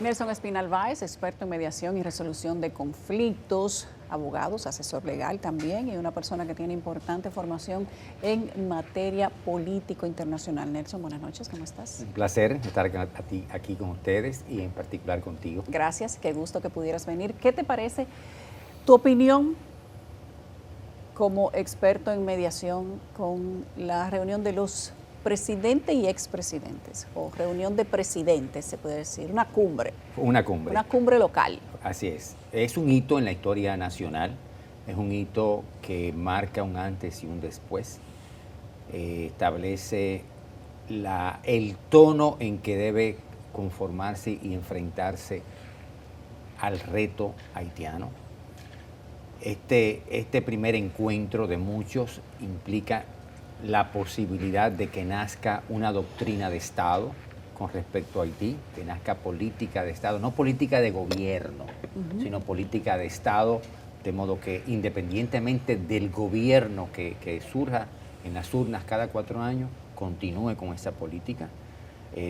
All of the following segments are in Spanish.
Nelson Espinal Báez, experto en mediación y resolución de conflictos, abogado, asesor legal también y una persona que tiene importante formación en materia político internacional. Nelson, buenas noches, ¿cómo estás? Un placer estar aquí con ustedes y en particular contigo. Gracias, qué gusto que pudieras venir. ¿Qué te parece tu opinión como experto en mediación con la reunión de los presidentes y expresidentes, o reunión de presidentes, se puede decir, una cumbre? Una cumbre. Una cumbre local. Así es. Es un hito en la historia nacional, es un hito que marca un antes y un después, establece el tono en que debe conformarse y enfrentarse al reto haitiano. Este primer encuentro de muchos implica la posibilidad de que nazca una doctrina de Estado con respecto a Haití, que nazca política de Estado, no política de gobierno, sino política de Estado, de modo que independientemente del gobierno que surja en las urnas cada 4 años, continúe con esa política.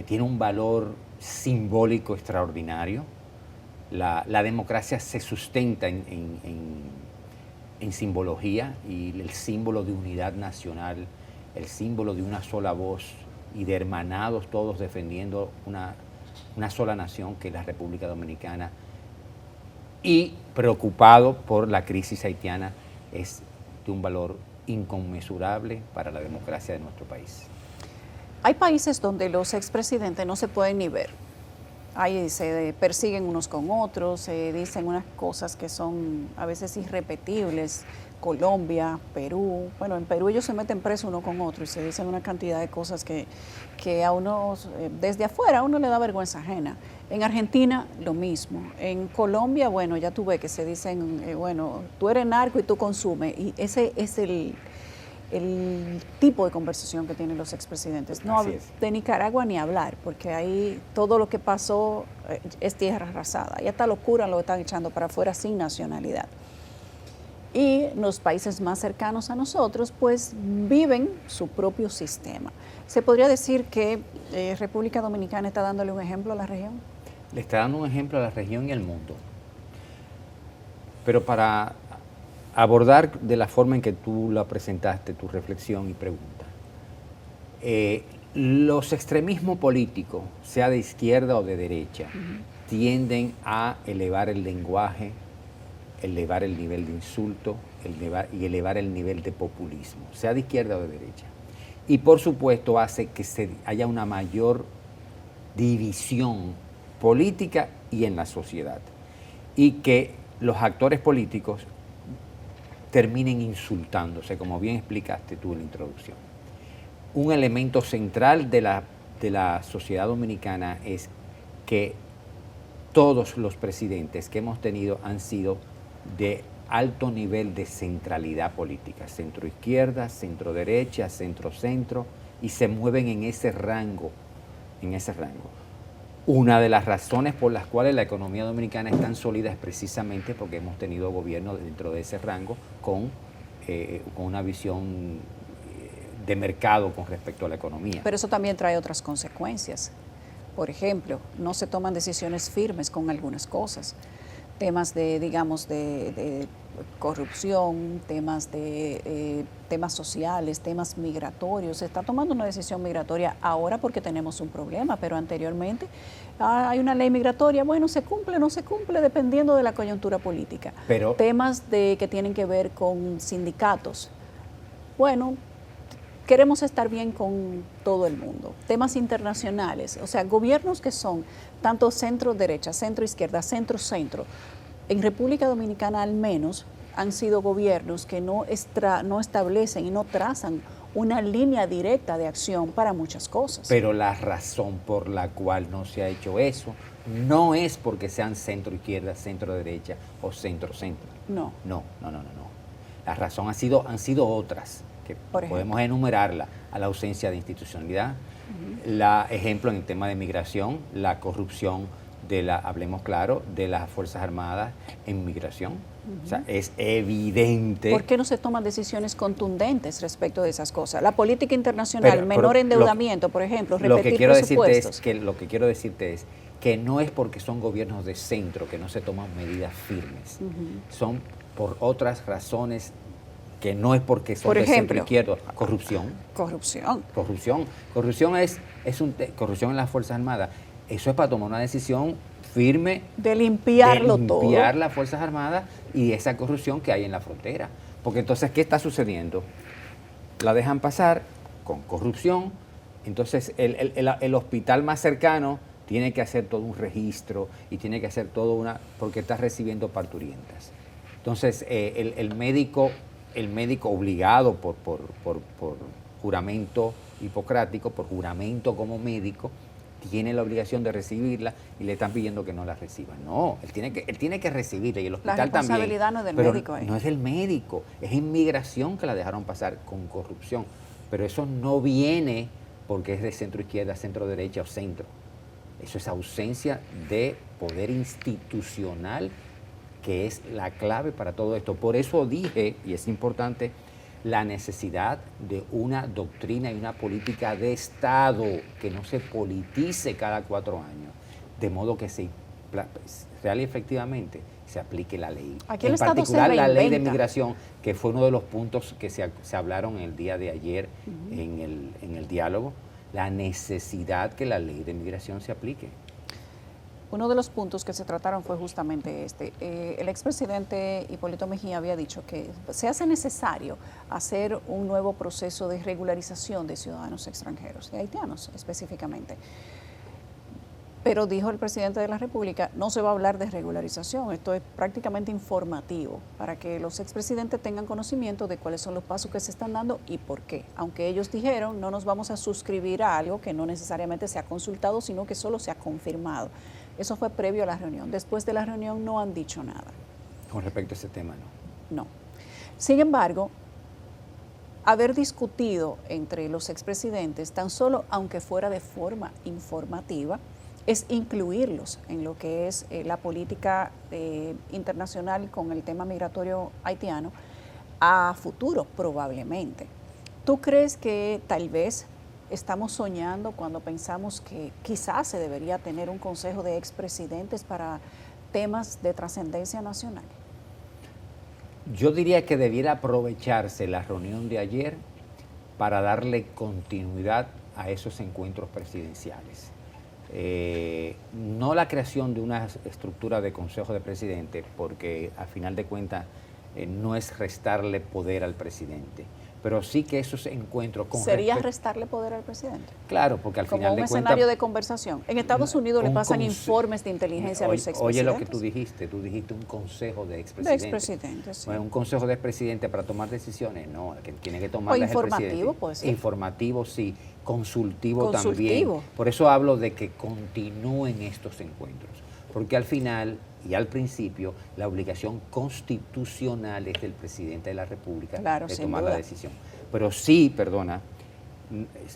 Tiene un valor simbólico extraordinario. La democracia se sustenta en simbología, y el símbolo de unidad nacional, el símbolo de una sola voz y de hermanados todos defendiendo una sola nación, que es la República Dominicana, y preocupado por la crisis haitiana, es de un valor inconmensurable para la democracia de nuestro país. Hay países donde los expresidentes no se pueden ni ver. Ahí se persiguen unos con otros, se dicen unas cosas que son a veces irrepetibles. Colombia, Perú. Bueno, en Perú ellos se meten preso uno con otro y se dicen una cantidad de cosas que a uno, desde afuera, a uno le da vergüenza ajena. En Argentina, lo mismo. En Colombia, bueno, ya tú ves que se dicen, bueno, tú eres narco y tú consumes. Y ese es el tipo de conversación que tienen los expresidentes. No, de Nicaragua ni hablar, porque ahí todo lo que pasó es tierra arrasada. Y hasta locura lo están echando para afuera sin nacionalidad. Y los países más cercanos a nosotros, pues viven su propio sistema. ¿Se podría decir que República Dominicana está dándole un ejemplo a la región? Le está dando un ejemplo a la región y al mundo. Pero para abordar de la forma en que tú la presentaste, tu reflexión y pregunta, los extremismos políticos, sea de izquierda o de derecha, tienden a elevar el lenguaje, elevar el nivel de insulto y elevar el nivel de populismo, sea de izquierda o de derecha. Y por supuesto hace que haya una mayor división política y en la sociedad, y que los actores políticos terminen insultándose, como bien explicaste tú en la introducción. Un elemento central de la sociedad dominicana es que todos los presidentes que hemos tenido han sido de alto nivel de centralidad política, centro-izquierda, centro-derecha, centro-centro, y se mueven en ese rango, Una de las razones por las cuales la economía dominicana es tan sólida es precisamente porque hemos tenido gobierno dentro de ese rango con una visión de mercado con respecto a la economía. Pero eso también trae otras consecuencias. Por ejemplo, no se toman decisiones firmes con algunas cosas. Temas de, digamos, de corrupción, temas sociales, temas migratorios. Se está tomando una decisión migratoria ahora porque tenemos un problema, pero anteriormente hay una ley migratoria, bueno, se cumple o no se cumple dependiendo de la coyuntura política. Pero temas que tienen que ver con sindicatos. Bueno, queremos estar bien con todo el mundo. Temas internacionales, o sea, gobiernos que son tanto centro-derecha, centro-izquierda, centro-centro. En República Dominicana al menos han sido gobiernos que no establecen y no trazan una línea directa de acción para muchas cosas. Pero la razón por la cual no se ha hecho eso no es porque sean centro-izquierda, centro-derecha o centro-centro. No. No. La razón han sido otras, que podemos enumerarla: a la ausencia de institucionalidad, ejemplo en el tema de migración, la corrupción hablemos claro, de las Fuerzas Armadas en migración. O sea, es evidente. ¿Por qué no se toman decisiones contundentes respecto de esas cosas? La política internacional, menor endeudamiento, por ejemplo, repetir presupuestos. Lo que quiero decirte es que no es porque son gobiernos de centro que no se toman medidas firmes, son por otras razones que no es porque son por de centro ejemplo, izquierdo. Corrupción. Corrupción corrupción en las Fuerzas Armadas. Eso es para tomar una decisión firme de limpiarlo todo. De limpiar las Fuerzas Armadas y esa corrupción que hay en la frontera. Porque entonces, ¿qué está sucediendo? La dejan pasar con corrupción, entonces el hospital más cercano tiene que hacer todo un registro y tiene que hacer todo porque está recibiendo parturientas. Entonces, el médico obligado por juramento hipocrático, por juramento como médico, tiene la obligación de recibirla y le están pidiendo que no la reciba. No, él tiene que recibirla y el hospital también. La responsabilidad no es del médico ahí. No es del médico, es inmigración que la dejaron pasar con corrupción. Pero eso no viene porque es de centro izquierda, centro derecha o centro. Eso es ausencia de poder institucional, que es la clave para todo esto. Por eso dije, y es importante, la necesidad de una doctrina y una política de Estado que no se politice cada 4 años, de modo que real y efectivamente se aplique la ley. Aquí el en Estado particular se la ley de reinventa. migración, que fue uno de los puntos que se hablaron el día de ayer en el diálogo, la necesidad que la ley de migración se aplique. Uno de los puntos que se trataron fue justamente este. El expresidente Hipólito Mejía había dicho que se hace necesario hacer un nuevo proceso de regularización de ciudadanos extranjeros, de haitianos específicamente. Pero dijo el presidente de la República, no se va a hablar de regularización, esto es prácticamente informativo, para que los expresidentes tengan conocimiento de cuáles son los pasos que se están dando y por qué. Aunque ellos dijeron, no nos vamos a suscribir a algo que no necesariamente se ha consultado, sino que solo se ha confirmado. Eso fue previo a la reunión. Después de la reunión no han dicho nada. Con respecto a ese tema, no. No. Sin embargo, haber discutido entre los expresidentes, tan solo aunque fuera de forma informativa, es incluirlos en lo que es la política internacional con el tema migratorio haitiano a futuro, probablemente. ¿Tú crees que tal vez estamos soñando cuando pensamos que quizás se debería tener un consejo de expresidentes para temas de trascendencia nacional? Yo diría que debiera aprovecharse la reunión de ayer para darle continuidad a esos encuentros presidenciales. No la creación de una estructura de consejo de presidente, porque a final de cuentas no es restarle poder al presidente, pero sí que esos encuentros ¿Sería restarle poder al presidente? Claro, porque al final de cuentas... Como un escenario de conversación. En Estados Unidos le pasan informes de inteligencia a los expresidentes. Oye lo que tú dijiste un consejo de expresidentes. De expresidentes, sí. Bueno, un consejo de expresidentes para tomar decisiones, no, el que tiene que tomar el presidente. Informativo, puede ser. Informativo, sí, consultivo también. Por eso hablo de que continúen estos encuentros, porque al final y al principio la obligación constitucional es del presidente de la República de tomar la decisión. Pero sí,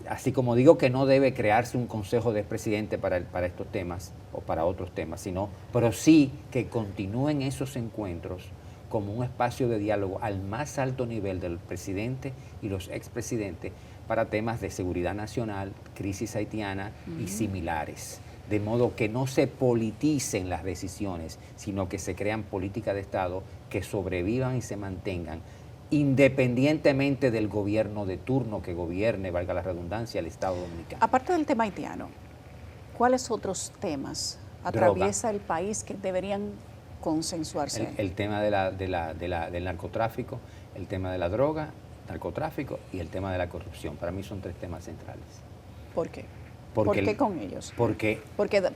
así como digo que no debe crearse un consejo de presidente para estos temas o para otros temas, pero sí que continúen esos encuentros como un espacio de diálogo al más alto nivel del presidente y los expresidentes para temas de seguridad nacional, crisis haitiana y similares. De modo que no se politicen las decisiones, sino que se crean políticas de Estado que sobrevivan y se mantengan, independientemente del gobierno de turno que gobierne, valga la redundancia, el Estado dominicano. Aparte del tema haitiano, ¿cuáles otros temas atraviesa el país que deberían consensuarse? El tema del narcotráfico, el tema de la droga, narcotráfico y el tema de la corrupción. Para mí son 3 temas centrales. ¿Por qué? ¿Por qué con ellos? Porque,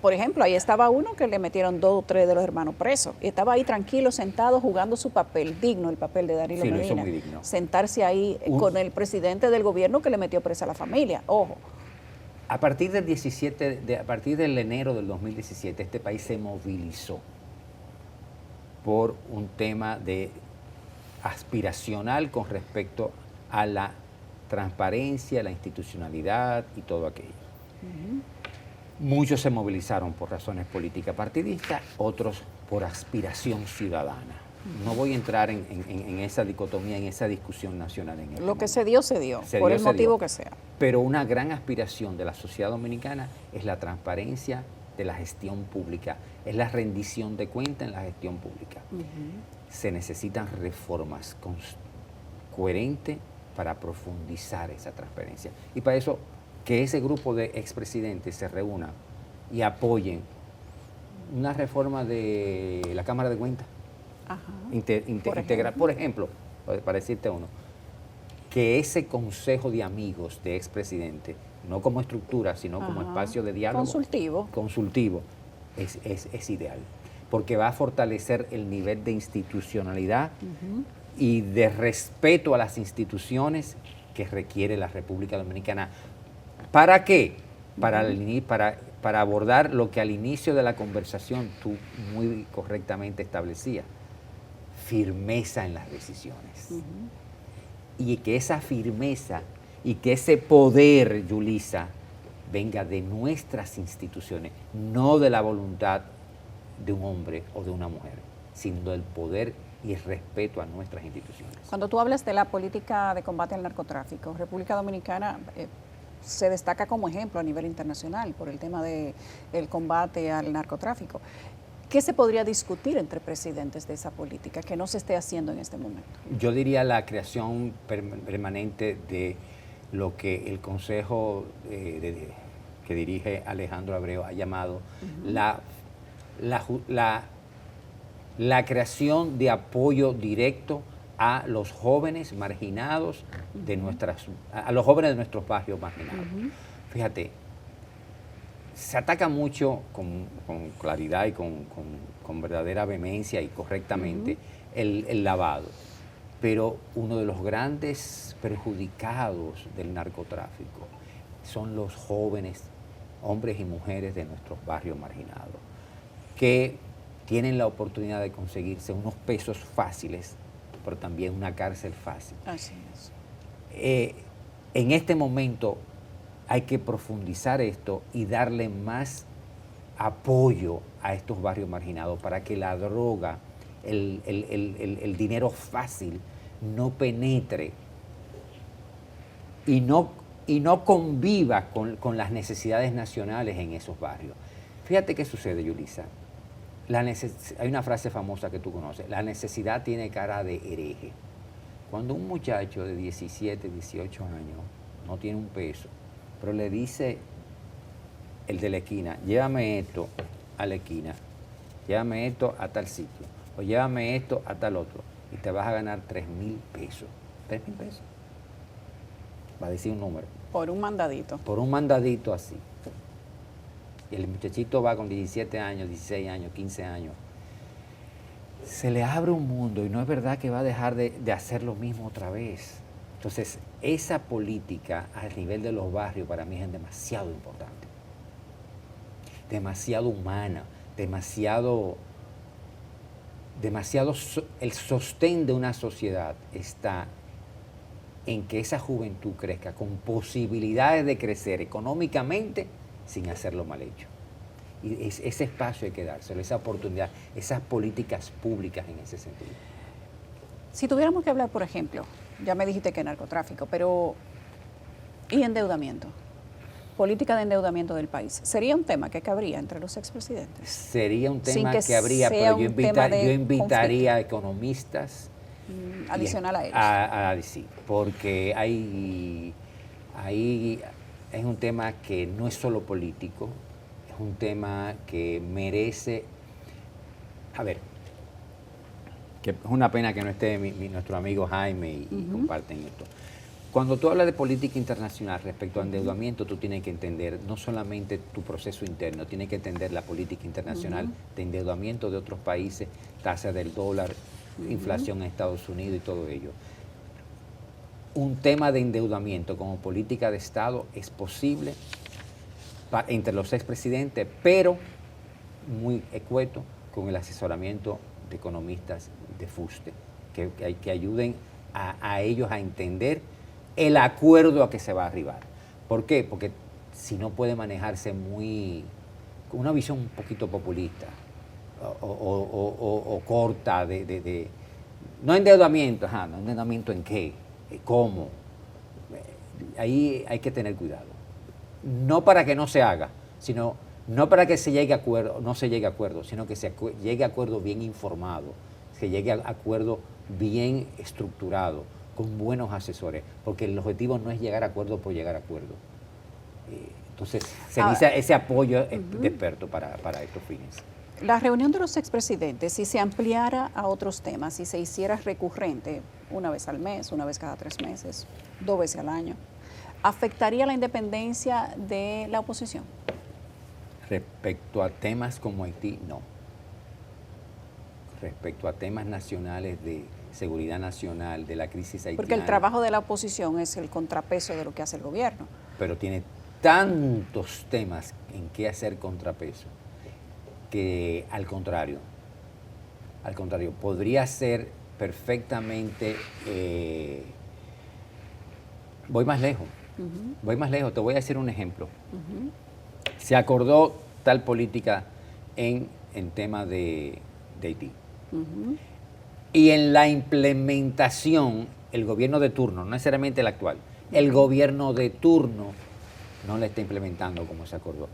por ejemplo, ahí estaba uno que le metieron 2 o 3 de los hermanos presos y estaba ahí tranquilo, sentado, jugando su papel, digno el papel de Danilo Medina. Lo hizo muy digno. Sentarse ahí con el presidente del gobierno que le metió presa a la familia, ojo. A partir del enero del 2017, este país se movilizó por un tema aspiracional con respecto a la transparencia, la institucionalidad y todo aquello. Muchos se movilizaron por razones políticas partidistas, otros por aspiración ciudadana. No voy a entrar en esa dicotomía, en esa discusión nacional. Lo que se dio, por el motivo que sea. Pero una gran aspiración de la sociedad dominicana es la transparencia de la gestión pública es la rendición de cuentas en la gestión pública. Se necesitan reformas coherentes para profundizar esa transparencia. Y para eso, que ese grupo de expresidentes se reúna y apoyen una reforma de la Cámara de Cuentas. Integral. Por ejemplo, para decirte uno, que ese consejo de amigos de expresidentes, no como estructura, sino como espacio de diálogo consultivo, es ideal, porque va a fortalecer el nivel de institucionalidad y de respeto a las instituciones que requiere la República Dominicana. ¿Para qué? Para abordar lo que al inicio de la conversación tú muy correctamente establecías, firmeza en las decisiones. Y que esa firmeza y que ese poder, Yulisa, venga de nuestras instituciones, no de la voluntad de un hombre o de una mujer, sino del poder y el respeto a nuestras instituciones. Cuando tú hablas de la política de combate al narcotráfico, República Dominicana se destaca como ejemplo a nivel internacional por el tema del combate al narcotráfico. ¿Qué se podría discutir entre presidentes de esa política que no se esté haciendo en este momento? Yo diría la creación permanente de lo que el Consejo que dirige Alejandro Abreu ha llamado la creación de apoyo directo a los jóvenes marginados a los jóvenes de nuestros barrios marginados. Fíjate, se ataca mucho con claridad y con verdadera vehemencia y correctamente el lavado, pero uno de los grandes perjudicados del narcotráfico son los jóvenes, hombres y mujeres de nuestros barrios marginados, que tienen la oportunidad de conseguirse unos pesos fáciles, pero también una cárcel fácil. Así es. En este momento hay que profundizar esto y darle más apoyo a estos barrios marginados para que la droga, el dinero fácil, no penetre y no conviva con las necesidades nacionales en esos barrios. Fíjate qué sucede, Yulisa. Hay una frase famosa que tú conoces: la necesidad tiene cara de hereje. Cuando un muchacho de 17, 18 años no tiene un peso, pero le dice el de la esquina: llévame esto a la esquina, llévame esto a tal sitio, o llévame esto a tal otro, y te vas a ganar 3,000 pesos. 3,000 pesos. Va a decir un número. Por un mandadito. Por un mandadito así. Y el muchachito va con 17 años, 16 años, 15 años. Se le abre un mundo y no es verdad que va a dejar de hacer lo mismo otra vez. Entonces, esa política a nivel de los barrios para mí es demasiado importante, demasiado humana, demasiado el sostén de una sociedad está en que esa juventud crezca con posibilidades de crecer económicamente sin hacerlo mal hecho. Y ese espacio hay que dárselo, esa oportunidad, esas políticas públicas en ese sentido. Si tuviéramos que hablar, por ejemplo, ya me dijiste que narcotráfico, pero ¿y endeudamiento? Política de endeudamiento del país. ¿Sería un tema que cabría entre los expresidentes? Sería un tema que habría, pero yo invitaría a economistas adicional a ellos. A decir, porque ahí es un tema que no es solo político, es un tema que merece... A ver, que es una pena que no esté nuestro amigo Jaime y comparten esto. Cuando tú hablas de política internacional respecto a endeudamiento, tú tienes que entender no solamente tu proceso interno, tienes que entender la política internacional de endeudamiento de otros países, tasa del dólar, inflación en Estados Unidos y todo ello. Un tema de endeudamiento como política de Estado es posible entre los expresidentes, pero muy escueto con el asesoramiento de economistas de fuste, que ayuden a ellos a entender el acuerdo a que se va a arribar. ¿Por qué? Porque si no puede manejarse con una visión un poquito populista o corta no endeudamiento, ¿no endeudamiento en qué? ¿Cómo? Ahí hay que tener cuidado. No para que no se haga, sino No para que se llegue a acuerdo, no se llegue a acuerdo, sino que se llegue a acuerdo bien informado, se llegue a acuerdo bien estructurado, con buenos asesores, porque el objetivo no es llegar a acuerdo por llegar a acuerdo. Entonces, se necesita ese apoyo de expertos para estos fines. La reunión de los expresidentes, si se ampliara a otros temas, si se hiciera recurrente, una vez al mes, una vez cada 3 meses, 2 veces al año, ¿afectaría la independencia de la oposición? Respecto a temas como Haití, no. Respecto a temas nacionales de seguridad nacional, de la crisis haitiana. Porque el trabajo de la oposición es el contrapeso de lo que hace el gobierno. Pero tiene tantos temas en que hacer contrapeso que al contrario, podría ser perfectamente, voy más lejos, te voy a decir un ejemplo. Se acordó tal política en tema de Haití. Y en la implementación, el gobierno de turno, no necesariamente el actual, el gobierno de turno no la está implementando como se acordó.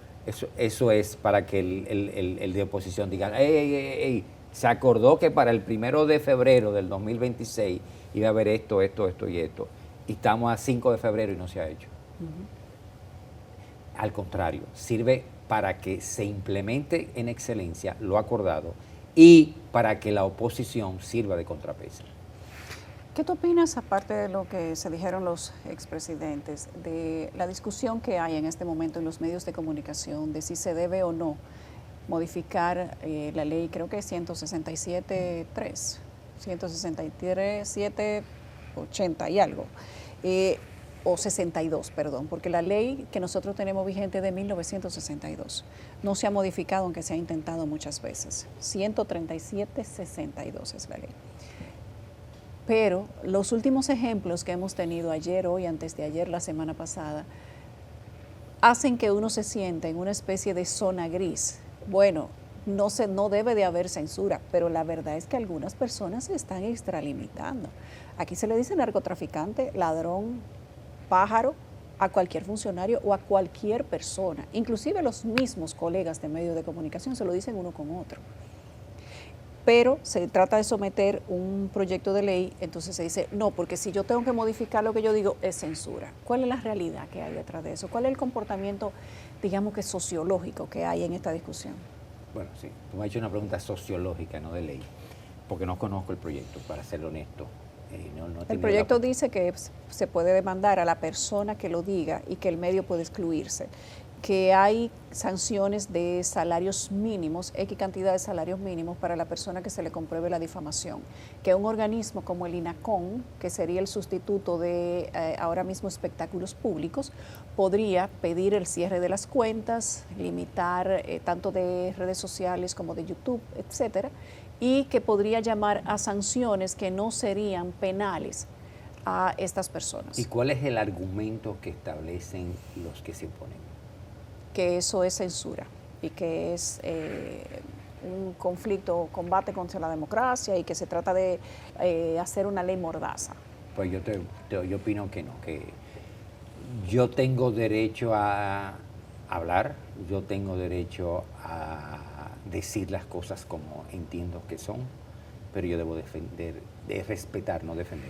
Eso es para que el de oposición diga, ey, se acordó que para el 1 de febrero del 2026 iba a haber esto y esto. Y estamos a 5 de febrero y no se ha hecho. Al contrario, sirve para que se implemente en excelencia lo acordado y para que la oposición sirva de contrapeso. ¿Qué tú opinas, aparte de lo que se dijeron los expresidentes, de la discusión que hay en este momento en los medios de comunicación de si se debe o no modificar la ley, creo que es 167.3, 167.80 y algo, o 62, perdón, porque la ley que nosotros tenemos vigente de 1962 no se ha modificado, aunque se ha intentado muchas veces. 137.62 es la ley. Pero los últimos ejemplos que hemos tenido ayer, hoy, antes de ayer, la semana pasada, hacen que uno se sienta en una especie de zona gris. Bueno, no debe de haber censura, pero la verdad es que algunas personas se están extralimitando. Aquí se le dice narcotraficante, ladrón, pájaro, a cualquier funcionario o a cualquier persona. Inclusive los mismos colegas de medios de comunicación se lo dicen uno con otro. Pero se trata de someter un proyecto de ley, entonces se dice, no, porque si yo tengo que modificar lo que yo digo, es censura. ¿Cuál es la realidad que hay detrás de eso? ¿Cuál es el comportamiento, digamos que sociológico que hay en esta discusión? Bueno, sí, tú me has hecho una pregunta sociológica, no de ley, porque no conozco el proyecto, para ser honesto. El proyecto dice que se puede demandar a la persona que lo diga y que el medio puede excluirse, que hay sanciones de salarios mínimos, X cantidad de salarios mínimos para la persona que se le compruebe la difamación, que un organismo como el INACON, que sería el sustituto de ahora mismo espectáculos públicos, podría pedir el cierre de las cuentas, limitar tanto de redes sociales como de YouTube, etcétera, y que podría llamar a sanciones que no serían penales a estas personas. ¿Y cuál es el argumento que establecen los que se oponen? Que eso es censura y que es un conflicto, combate contra la democracia y que se trata de hacer una ley mordaza. Pues yo opino que no, que yo tengo derecho a hablar, yo tengo derecho a decir las cosas como entiendo que son, pero yo debo defender, respetar, no defender,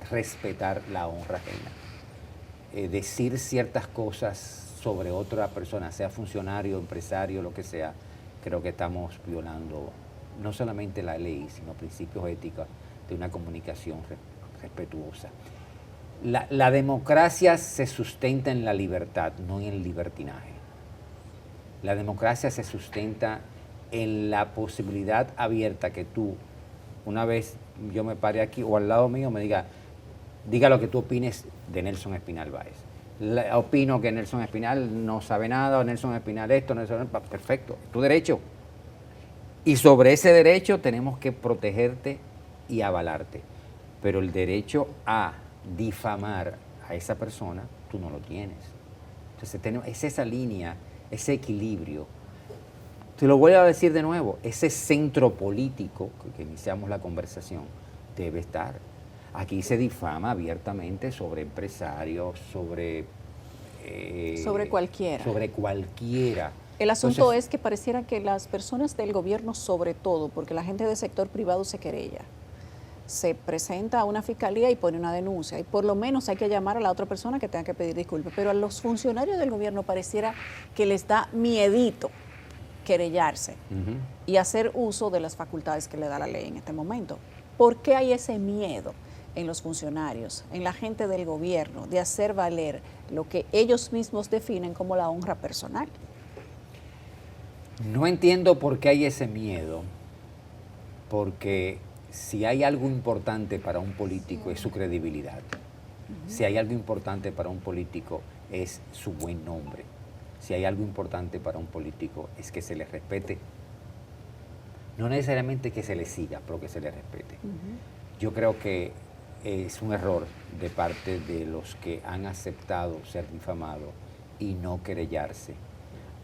respetar la honra ajena. Decir ciertas cosas sobre otra persona, sea funcionario, empresario, lo que sea, creo que estamos violando no solamente la ley, sino principios éticos de una comunicación respetuosa. La democracia se sustenta en la libertad, no en el libertinaje. La democracia se sustenta en la posibilidad abierta que tú, una vez yo me pare aquí o al lado mío, me diga lo que tú opines de Nelson Espinal Báez. Opino que Nelson Espinal no sabe nada, o Nelson Espinal esto, Nelson, perfecto, es tu derecho. Y sobre ese derecho tenemos que protegerte y avalarte. Pero el derecho a difamar a esa persona, tú no lo tienes. Entonces es esa línea, ese equilibrio. Te lo voy a decir de nuevo, ese centro político que iniciamos la conversación debe estar. Aquí se difama abiertamente sobre empresarios, sobre cualquiera. Sobre cualquiera. El asunto Entonces, es que pareciera que las personas del gobierno, sobre todo, porque la gente del sector privado se querella, se presenta a una fiscalía y pone una denuncia, y por lo menos hay que llamar a la otra persona que tenga que pedir disculpas, pero a los funcionarios del gobierno pareciera que les da miedito querellarse y hacer uso de las facultades que le da la ley en este momento. ¿Por qué hay ese miedo en los funcionarios, en la gente del gobierno, de hacer valer lo que ellos mismos definen como la honra personal? no entiendo por qué hay ese miedo, porque si hay algo importante para un político es su credibilidad. Si hay algo importante para un político es su buen nombre. Si hay algo importante para un político es que se le respete. No necesariamente que se le siga, pero que se le respete. Yo creo que es un error de parte de los que han aceptado ser difamados y no querellarse.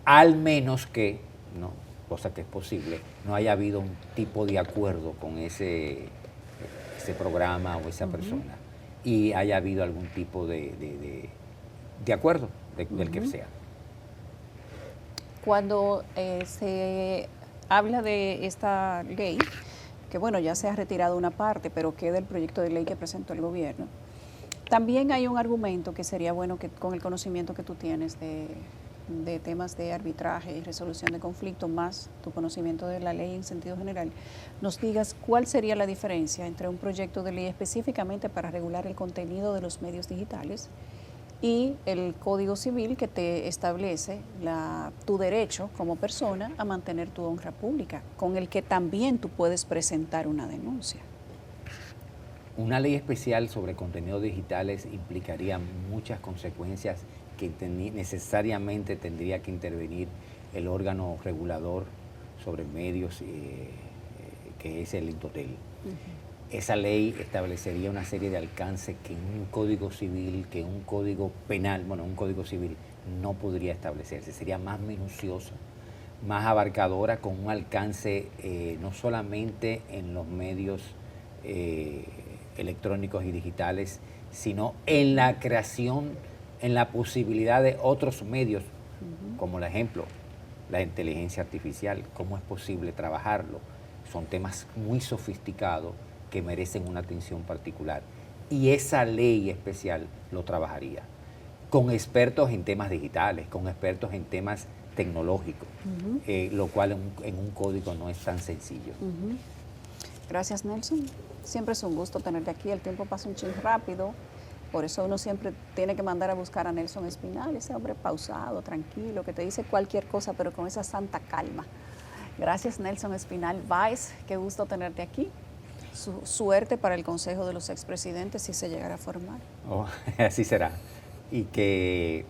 Al menos que, no, cosa que es posible, no haya habido un tipo de acuerdo con ese programa o esa persona y haya habido algún tipo de acuerdo del que sea. Cuando se habla de esta ley, que bueno, ya se ha retirado una parte, pero queda el proyecto de ley que presentó el gobierno, también hay un argumento que sería bueno que con el conocimiento que tú tienes de temas de arbitraje y resolución de conflictos, más tu conocimiento de la ley en sentido general, nos digas cuál sería la diferencia entre un proyecto de ley específicamente para regular el contenido de los medios digitales y el Código Civil que te establece tu derecho como persona a mantener tu honra pública, con el que también tú puedes presentar una denuncia. Una ley especial sobre contenidos digitales implicaría muchas consecuencias que necesariamente tendría que intervenir el órgano regulador sobre medios, que es el Intotel. Esa ley establecería una serie de alcances que un código civil, que un código penal, bueno, un código civil no podría establecerse. Sería más minuciosa, más abarcadora, con un alcance no solamente en los medios electrónicos y digitales, sino en la creación, en la posibilidad de otros medios, como el ejemplo, la inteligencia artificial. ¿Cómo es posible trabajarlo? Son temas muy sofisticados que merecen una atención particular. Y esa ley especial lo trabajaría con expertos en temas digitales, con expertos en temas tecnológicos, lo cual en un código no es tan sencillo. Gracias, Nelson. Siempre es un gusto tenerte aquí. El tiempo pasa un chin rápido. Por eso uno siempre tiene que mandar a buscar a Nelson Espinal, ese hombre pausado, tranquilo, que te dice cualquier cosa, pero con esa santa calma. Gracias, Nelson Espinal Báez. Qué gusto tenerte aquí. Suerte para el Consejo de los Expresidentes si se llegara a formar. Oh, así será. Y que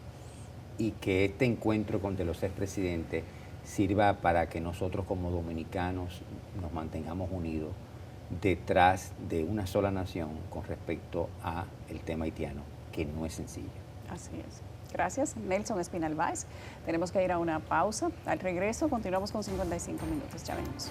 este encuentro con los expresidentes sirva para que nosotros como dominicanos nos mantengamos unidos detrás de una sola nación con respecto a el tema haitiano, que no es sencillo. Así es. Gracias, Nelson Espinal Báez. Tenemos que ir a una pausa. Al regreso continuamos con 55 minutos. Ya venimos.